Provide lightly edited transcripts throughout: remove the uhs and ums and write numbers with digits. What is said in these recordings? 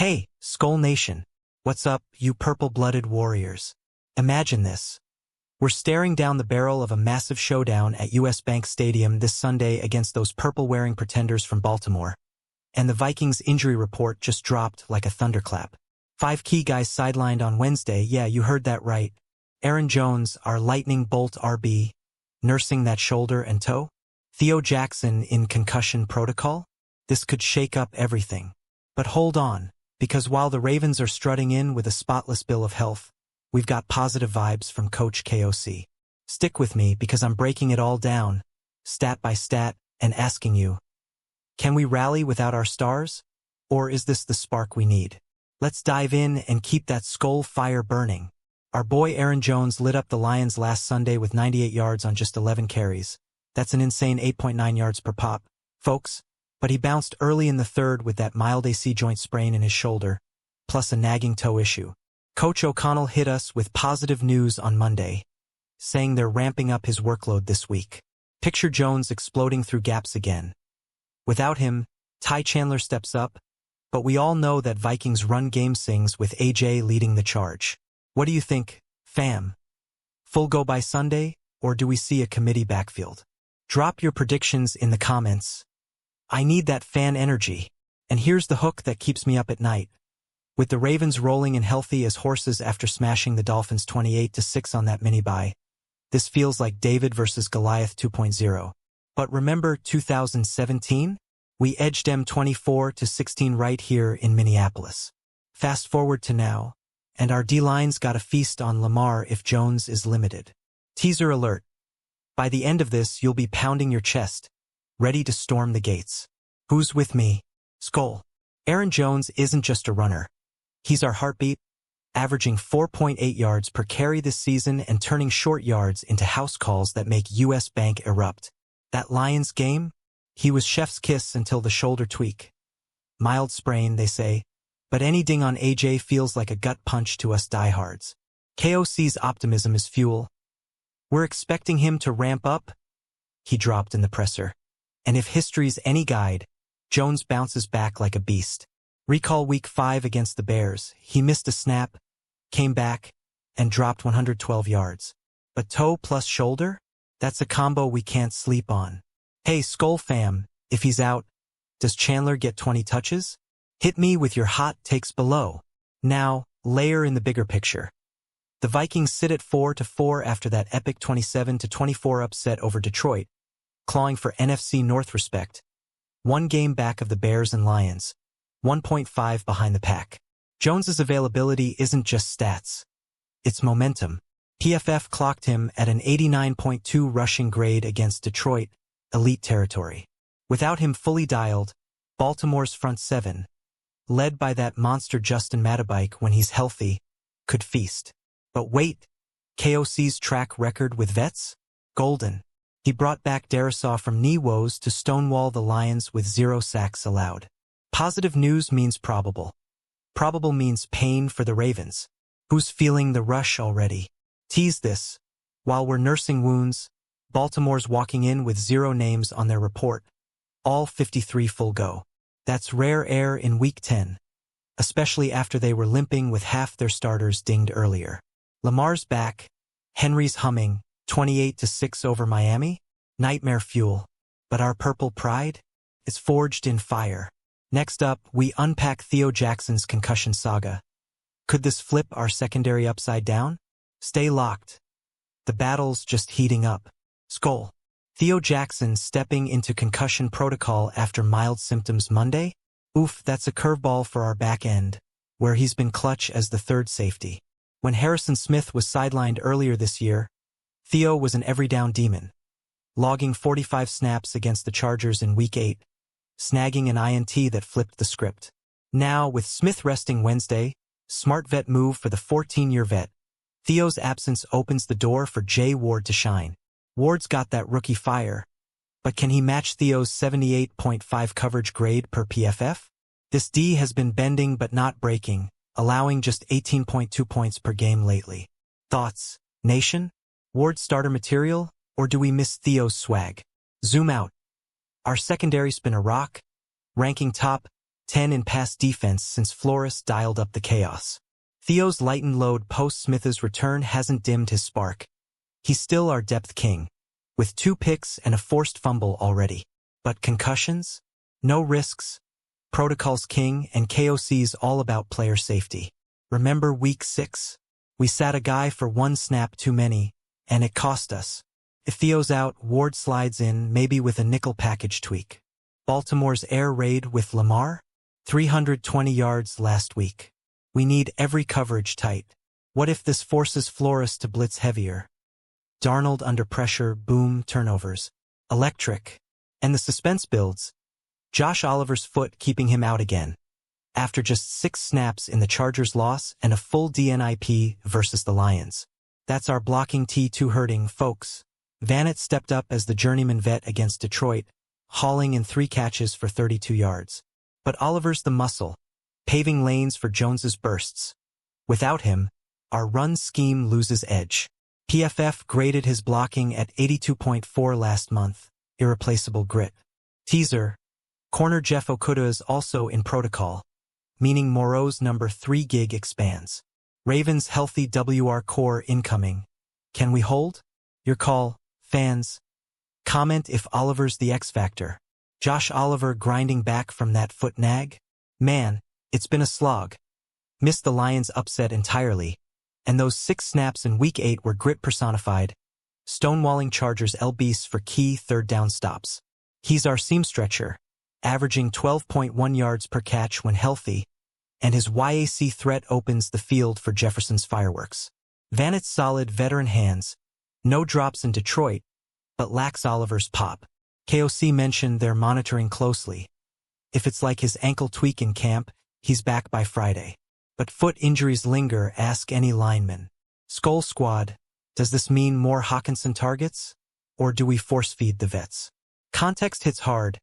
Hey, Skol Nation. What's up, you purple-blooded warriors? Imagine this. We're staring down the barrel of a massive showdown at US Bank Stadium this Sunday against those purple-wearing pretenders from Baltimore. And the Vikings injury report just dropped like a thunderclap. 5 key guys sidelined on Wednesday. Yeah, you heard that right. Aaron Jones, our lightning bolt RB, nursing that shoulder and toe. Theo Jackson in concussion protocol. This could shake up everything. But hold on, because while the Ravens are strutting in with a spotless bill of health, we've got positive vibes from Coach KOC. Stick with me because I'm breaking it all down, stat by stat, and asking you, can we rally without our stars? Or is this the spark we need? Let's dive in and keep that Skol fire burning. Our boy Aaron Jones lit up the Lions last Sunday with 98 yards on just 11 carries. That's an insane 8.9 yards per pop, folks. But he bounced early in the third with that mild AC joint sprain in his shoulder, plus a nagging toe issue. Coach O'Connell hit us with positive news on Monday, saying they're ramping up his workload this week. Picture Jones exploding through gaps again. Without him, Ty Chandler steps up, but we all know that Vikings run game sings with AJ leading the charge. What do you think, fam? Full go by Sunday, or do we see a committee backfield? Drop your predictions in the comments. I need that fan energy. And here's the hook that keeps me up at night. With the Ravens rolling and healthy as horses after smashing the Dolphins 28-6 on that mini-bye, this feels like David versus Goliath 2.0. But remember 2017? We edged them 24-16 right here in Minneapolis. Fast forward to now, and our D-line's got a feast on Lamar if Jones is limited. Teaser alert. By the end of this, you'll be pounding your chest, ready to storm the gates. Who's with me? Skol. Aaron Jones isn't just a runner. He's our heartbeat, averaging 4.8 yards per carry this season and turning short yards into house calls that make US Bank erupt. That Lions game? He was chef's kiss until the shoulder tweak. Mild sprain, they say, but any ding on AJ feels like a gut punch to us diehards. KOC's optimism is fuel. We're expecting him to ramp up, he dropped in the presser. And if history's any guide, Jones bounces back like a beast. Recall Week 5 against the Bears. He missed a snap, came back, and dropped 112 yards. But toe plus shoulder? That's a combo we can't sleep on. Hey, Skol fam, if he's out, does Chandler get 20 touches? Hit me with your hot takes below. Now, layer in the bigger picture. The Vikings sit at 4-4 after that epic 27-24 upset over Detroit, clawing for NFC North respect. 1 game back of the Bears and Lions, 1.5 behind the pack. Jones's availability isn't just stats. It's momentum. PFF clocked him at an 89.2 rushing grade against Detroit, elite territory. Without him fully dialed, Baltimore's front seven, led by that monster Justin Matabike when he's healthy, could feast. But wait, KOC's track record with vets? Golden. He brought back Darisaw from knee woes to stonewall the Lions with 0 sacks allowed. Positive news means probable. Probable means pain for the Ravens. Who's feeling the rush already? Tease this. While we're nursing wounds, Baltimore's walking in with 0 names on their report. All 53 full go. That's rare air in Week 10, especially after they were limping with half their starters dinged earlier. Lamar's back. Henry's humming. 28-6 over Miami? Nightmare fuel. But our purple pride? It's forged in fire. Next up, we unpack Theo Jackson's concussion saga. Could this flip our secondary upside down? Stay locked. The battle's just heating up. Skol. Theo Jackson stepping into concussion protocol after mild symptoms Monday? Oof, that's a curveball for our back end, where he's been clutch as the third safety. When Harrison Smith was sidelined earlier this year, Theo was an every-down demon, logging 45 snaps against the Chargers in Week 8, snagging an INT that flipped the script. Now, with Smith resting Wednesday, smart vet move for the 14-year vet, Theo's absence opens the door for Jay Ward to shine. Ward's got that rookie fire, but can he match Theo's 78.5 coverage grade per PFF? This D has been bending but not breaking, allowing just 18.2 points per game lately. Thoughts, nation? Ward starter material, or do we miss Theo's swag? Zoom out. Our secondary's been a rock, ranking top 10 in pass defense since Flores dialed up the chaos. Theo's lightened load post-Smith's return hasn't dimmed his spark. He's still our depth king, with 2 picks and a forced fumble already. But concussions? No risks. Protocol's king, and KOC's all about player safety. Remember week 6? We sat a guy for 1 snap too many, and it cost us. If Theo's out, Ward slides in, maybe with a nickel package tweak. Baltimore's air raid with Lamar? 320 yards last week. We need every coverage tight. What if this forces Flores to blitz heavier? Darnold under pressure, boom, turnovers. Electric. And the suspense builds. Josh Oliver's foot keeping him out again. After just 6 snaps in the Chargers' loss and a full DNIP versus the Lions. That's our blocking T2 hurting, folks. Vanett stepped up as the journeyman vet against Detroit, hauling in 3 catches for 32 yards. But Oliver's the muscle, paving lanes for Jones's bursts. Without him, our run scheme loses edge. PFF graded his blocking at 82.4 last month, irreplaceable grit. Teaser, corner Jeff Okudah is also in protocol, meaning Moreau's number 3 gig expands. Ravens healthy WR core incoming. Can we hold? Your call, fans. Comment if Oliver's the X factor. Josh Oliver grinding back from that foot nag? Man, it's been a slog. Missed the Lions upset entirely. And those 6 snaps in week 8 were grit personified, stonewalling Chargers LBs for key 3rd down stops. He's our seam stretcher, averaging 12.1 yards per catch when healthy, and his YAC threat opens the field for Jefferson's fireworks. Vanett's solid veteran hands, no drops in Detroit, but lacks Oliver's pop. KOC mentioned they're monitoring closely. If it's like his ankle tweak in camp, he's back by Friday. But foot injuries linger, ask any lineman. Skol squad, does this mean more Hawkinson targets? Or do we force-feed the vets? Context hits hard.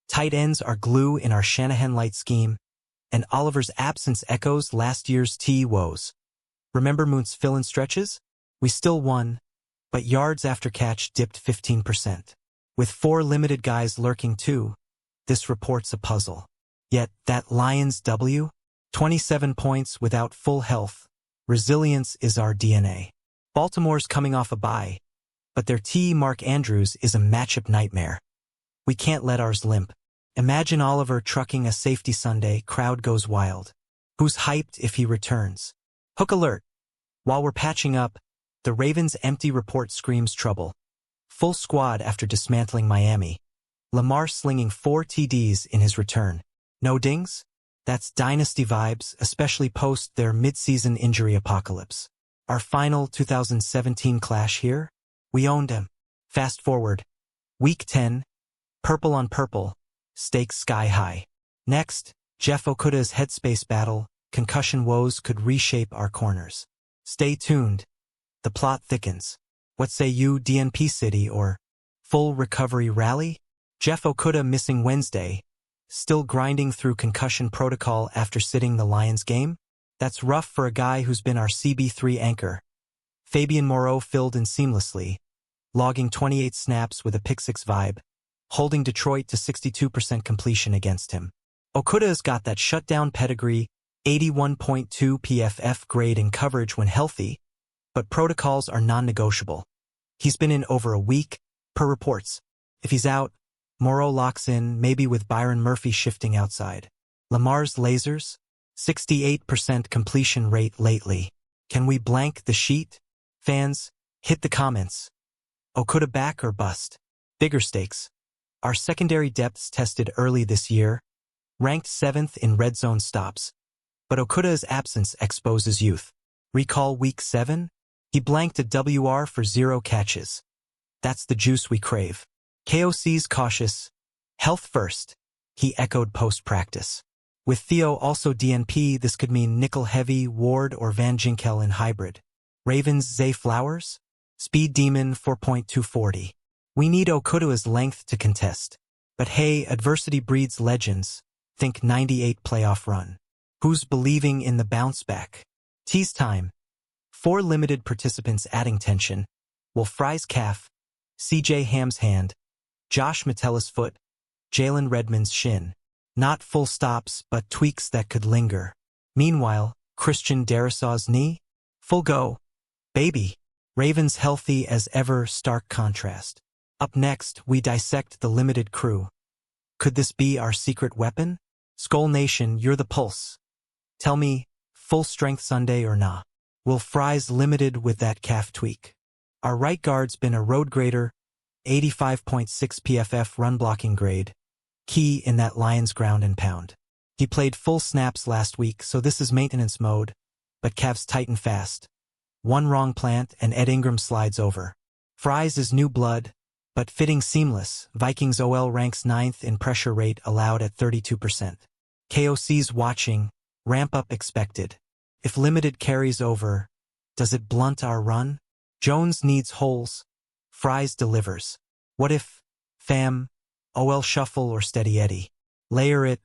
Tight ends are glue in our Shanahan-light scheme, and Oliver's absence echoes last year's T woes. Remember Moon's fill-in stretches? We still won, but yards after catch dipped 15%. With 4 limited guys lurking too, this report's a puzzle. Yet, that Lions W? 27 points without full health. Resilience is our DNA. Baltimore's coming off a bye, but their T. Mark Andrews is a matchup nightmare. We can't let ours limp. Imagine Oliver trucking a safety Sunday, crowd goes wild. Who's hyped if he returns? Hook alert. While we're patching up, the Ravens' empty report screams trouble. Full squad after dismantling Miami. Lamar slinging 4 TDs in his return. No dings? That's dynasty vibes, especially post their mid-season injury apocalypse. Our final 2017 clash here? We owned him. Fast forward. Week 10. Purple on purple. Stakes sky high. Next, Jeff Okudah's headspace battle. Concussion woes could reshape our corners. Stay tuned. The plot thickens. What say you, DNP City, or full recovery rally? Jeff Okudah missing Wednesday. Still grinding through concussion protocol after sitting the Lions game? That's rough for a guy who's been our CB3 anchor. Fabian Moreau filled in seamlessly, logging 28 snaps with a pick-6 vibe, holding Detroit to 62% completion against him. Okudah's got that shutdown pedigree, 81.2 PFF grade in coverage when healthy, but protocols are non-negotiable. He's been in over a week, per reports. If he's out, Moreau locks in, maybe with Byron Murphy shifting outside. Lamar's lasers? 68% completion rate lately. Can we blank the sheet? Fans, hit the comments. Okudah back or bust? Bigger stakes. Our secondary depths tested early this year, ranked 7th in red zone stops. But Okudah's absence exposes youth. Recall week 7? He blanked a WR for 0 catches. That's the juice we crave. KOC's cautious. Health first, he echoed post-practice. With Theo also DNP, this could mean nickel-heavy Ward or Van Ginkel in hybrid. Ravens Zay Flowers? Speed Demon 4.240. We need Okudah's length to contest. But hey, adversity breeds legends. Think 98 playoff run. Who's believing in the bounce back? Tease time. 4 limited participants adding tension. Will Fry's calf, CJ Ham's hand, Josh Metellus foot, Jalen Redmond's shin. Not full stops, but tweaks that could linger. Meanwhile, Christian Darrisaw's knee? Full go. Baby. Ravens healthy as ever, stark contrast. Up next, we dissect the limited crew. Could this be our secret weapon? Skol Nation, you're the pulse. Tell me, full strength Sunday or nah? Will Fries limited with that calf tweak? Our right guard's been a road grader, 85.6 PFF run blocking grade, key in that Lions ground and pound. He played full snaps last week, so this is maintenance mode, but Cavs tighten fast. One wrong plant and Ed Ingram slides over. Fries is new blood, but fitting seamless. Vikings OL ranks 9th in pressure rate allowed at 32%. KOC's watching, ramp up expected. If limited carries over, does it blunt our run? Jones needs holes. Fries delivers. What if, fam, OL shuffle or steady Eddie? Layer it.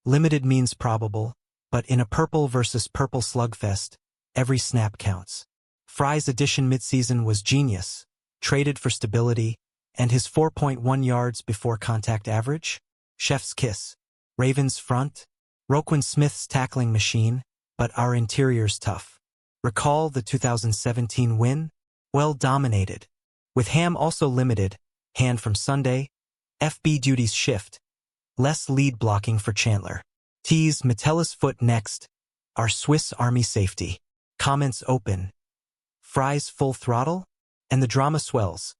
Limited means probable, but in a purple versus purple slugfest, every snap counts. Fries' addition midseason was genius, traded for stability, and his 4.1 yards before contact average? Chef's kiss. Ravens front. Roquan Smith's tackling machine, but our interior's tough. Recall the 2017 win? Well dominated. With Ham also limited, hand from Sunday, FB duties shift. Less lead blocking for Chandler. Tease Metella's foot next. Our Swiss Army safety. Comments open. Fries full throttle? And the drama swells.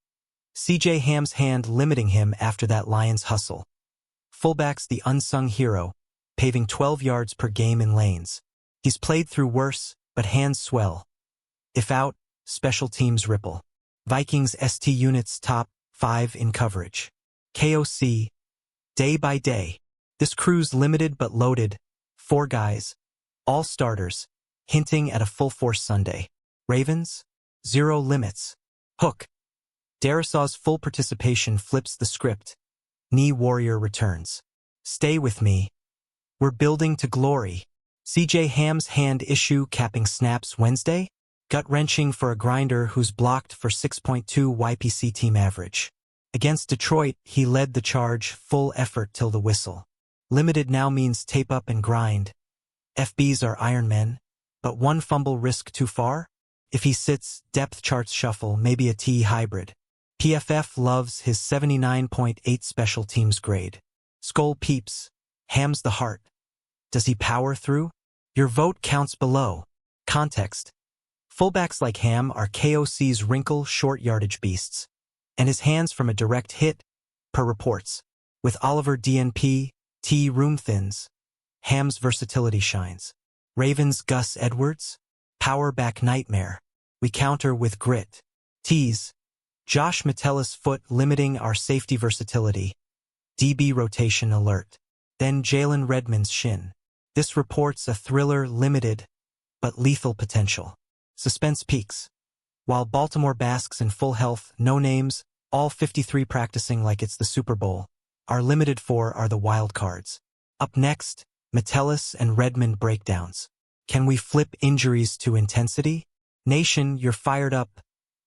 CJ Ham's hand limiting him after that Lions hustle. Fullback's the unsung hero, paving 12 yards per game in lanes. He's played through worse, but hands swell. If out, special teams ripple. Vikings ST units top 5 in coverage. KOC. Day by day. This crew's limited but loaded. 4 guys. All starters. Hinting at a full force Sunday. Ravens? 0 limits. Hook. Darrisaw's full participation flips the script. Knee warrior returns. Stay with me. We're building to glory. CJ Ham's hand issue capping snaps Wednesday? Gut-wrenching for a grinder who's blocked for 6.2 YPC team average. Against Detroit, he led the charge, full effort till the whistle. Limited now means tape up and grind. FBs are Iron Men, but one fumble risk too far? If he sits, depth charts shuffle, maybe a T hybrid. PFF loves his 79.8 special teams grade. Skol peeps. Ham's the heart. Does he power through? Your vote counts below. Context. Fullbacks like Ham are KOC's wrinkle short yardage beasts. And his hands from a direct hit, per reports. With Oliver DNP, T room thins. Ham's versatility shines. Ravens Gus Edwards? Power back nightmare. We counter with grit. Tease. Josh Metella's foot limiting our safety versatility. DB rotation alert. Then Jalen Redmond's shin. This reports a thriller limited, but lethal potential. Suspense peaks. While Baltimore basks in full health, no names, all 53 practicing like it's the Super Bowl. Our limited 4 are the wild cards. Up next, Metellus and Redmond breakdowns. Can we flip injuries to intensity? Nation, you're fired up.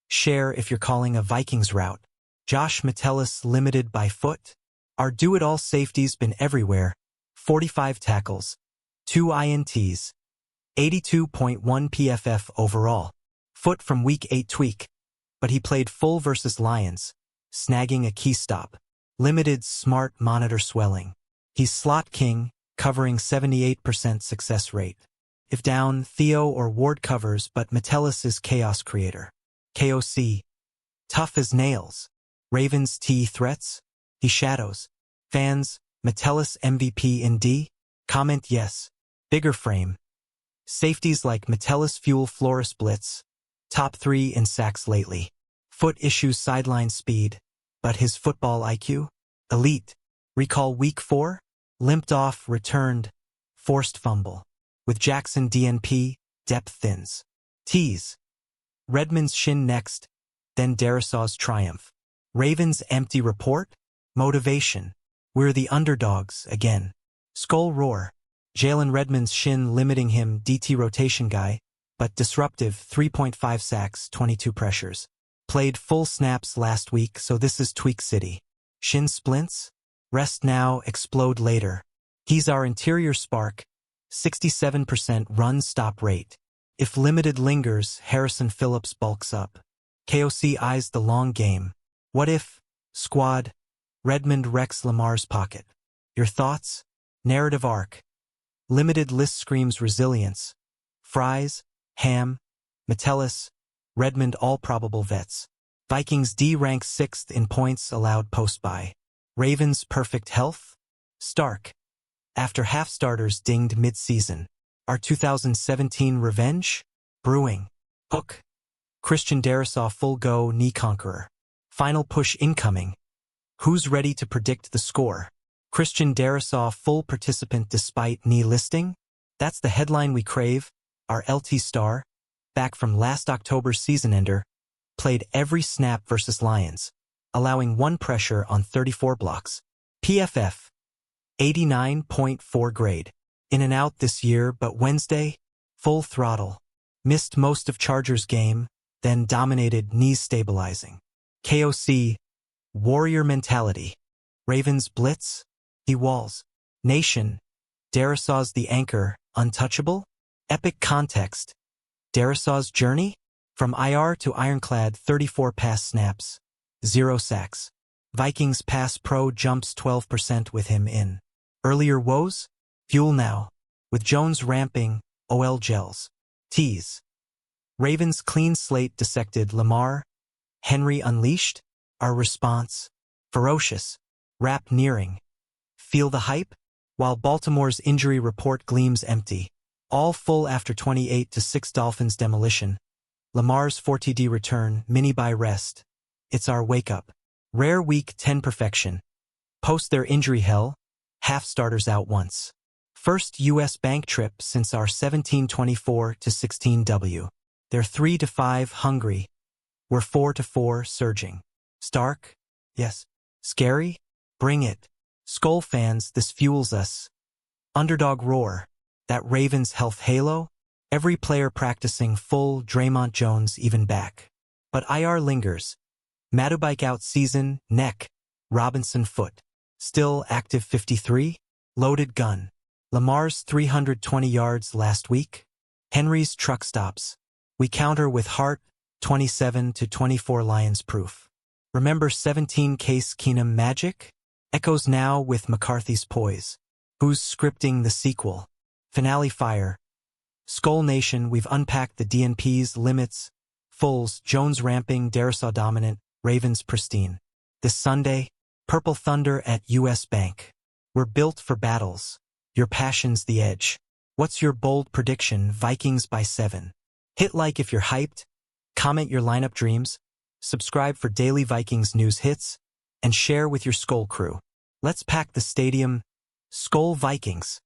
Share if you're calling a Vikings route. Josh Metellus limited by foot. Our do-it-all safety's been everywhere. 45 tackles, 2 INTs, 82.1 PFF overall. Foot from week 8 tweak. But he played full versus Lions, snagging a key stop. Limited smart monitor swelling. He's slot king, covering 78% success rate. If down, Theo or Ward covers, but Metellus is chaos creator. KOC. Tough as nails. Ravens T threats? He shadows. Fans, Metellus MVP in D? Comment yes. Bigger frame. Safeties like Metellus fuel Flores blitz. Top 3 in sacks lately. Foot issues sideline speed, but his football IQ? Elite. Recall week 4? Limped off, returned. Forced fumble. With Jackson DNP, depth thins. Tease. Redmond's shin next, then Darrisaw's triumph. Ravens empty report? Motivation. We're the underdogs again. Skol roar. Jalen Redmond's shin limiting him DT rotation guy, but disruptive 3.5 sacks, 22 pressures. Played full snaps last week, so this is tweak city. Shin splints? Rest now, explode later. He's our interior spark, 67% run-stop rate. If limited lingers, Harrison Phillips bulks up. KOC eyes the long game. What if, squad, Redmond wrecks Lamar's pocket? Your thoughts? Narrative arc. Limited list screams resilience. Fries, Ham, Metellus, Redmond all probable vets. Vikings D ranks 6th in points allowed post-bye. Ravens perfect health? Stark. After half-starters dinged mid-season. Our 2017 revenge? Brewing. Hook. Christian Darrisaw full go knee conqueror. Final push incoming. Who's ready to predict the score? Christian Darrisaw full participant despite knee listing? That's the headline we crave. Our LT star, back from last October's season ender, played every snap versus Lions, allowing 1 pressure on 34 blocks. PFF. 89.4 grade. In and out this year, but Wednesday, full throttle. Missed most of Chargers game, then dominated knees stabilizing. KOC. Warrior mentality. Ravens blitz. He walls. Nation. Darrisaw's the anchor, untouchable? Epic context. Darrisaw's journey? From IR to ironclad 34 pass snaps. 0 sacks. Vikings pass pro jumps 12% with him in. Earlier woes? Fuel now. With Jones ramping, OL gels. Tease. Ravens clean slate dissected Lamar. Henry unleashed? Our response? Ferocious. Rap nearing. Feel the hype? While Baltimore's injury report gleams empty. All full after 28-6 Dolphins demolition. Lamar's 4TD return, mini-bye rest. It's our wake-up. Rare week 10 perfection. Post their injury hell, half starters out once. First U.S. bank trip since our 17-24-16 W. They're 3-5 hungry. We're 4-4 surging. Stark? Yes. Scary? Bring it. Skol fans, this fuels us. Underdog roar. That Ravens health halo? Every player practicing full Draymond Jones even back. But IR lingers. Matubike out season, neck. Robinson foot. Still active 53? Loaded gun. Lamar's 320 yards last week. Henry's truck stops. We counter with heart, 27-24 Lions proof. Remember 17 Case Keenum magic? Echoes now with McCarthy's poise. Who's scripting the sequel? Finale fire. Skol Nation, we've unpacked the DNP's limits. Fulls, Jones ramping, Darrisaw dominant, Ravens pristine. This Sunday, Purple Thunder at US Bank. We're built for battles. Your passion's the edge. What's your bold prediction? Vikings by 7. Hit like if you're hyped. Comment your lineup dreams. Subscribe for daily Vikings news hits. And share with your Skol crew. Let's pack the stadium. Skol Vikings.